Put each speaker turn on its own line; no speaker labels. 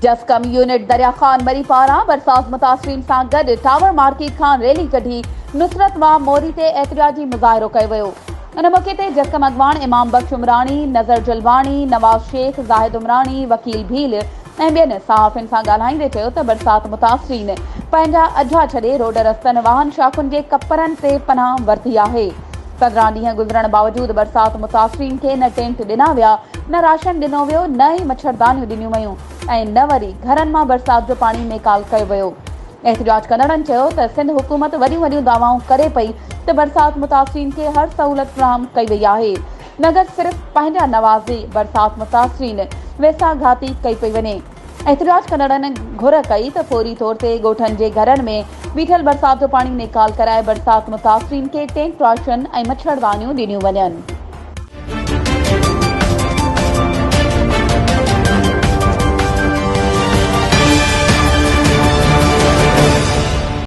जसकम unit दरिया खान मरी पारां बरसात मुतासरीन सां गॾु टावर मार्केट खां रैली कढी नुसरत वा मोरी ते एहतिजाजी मुज़ाहिरो कयो वियो। इन मौक़े ते जसकम अॻवान इमाम बख्श उमरानी, नज़र जलवानी, नवाज़ शेख, ज़ाहिद उमरानी, वकील भील ऐं ॿियनि सहाफ़ियुनि सां ॻाल्हाईंदे चयो त बरसात मुतासरीन पंहिंजा अझा छॾे रोड रस्तनि वाहन शाखुनि जे कपरनि ते पनाह वरिती आहे। 15 ॾींहं गुज़रण बावजूदि बरसात मुतासरीन खे न टेंट ॾिना विया, न राशन ॾिनो वियो, न ई मच्छरदानियूं ॾिनियूं वयूं ऐं न वरी घरनि मां बरसात जो पाणी नेकाल कयो वियो। एहतिजाज कंदड़नि चयो त सिंध हुकूमत वॾियूं वॾियूं दावाऊं करे पई त बरसात मुतासरीन खे हर सहूलत फ़राहम कई वई आहे। मगर सिर्फ़ पंहिंजा नवाज़े बरसात मुतासरीन वेसा घाती कई पई वञे। एहतिजाज कंदड़नि घुर कई त फौरी तौर ते ॻोठनि जे घरनि में बीठल बरसात जो पाणी नेकाल कराए बरसात मुतासरीन खे टेंट राशन ऐं मच्छरदानियूं ॾिनियूं वञनि।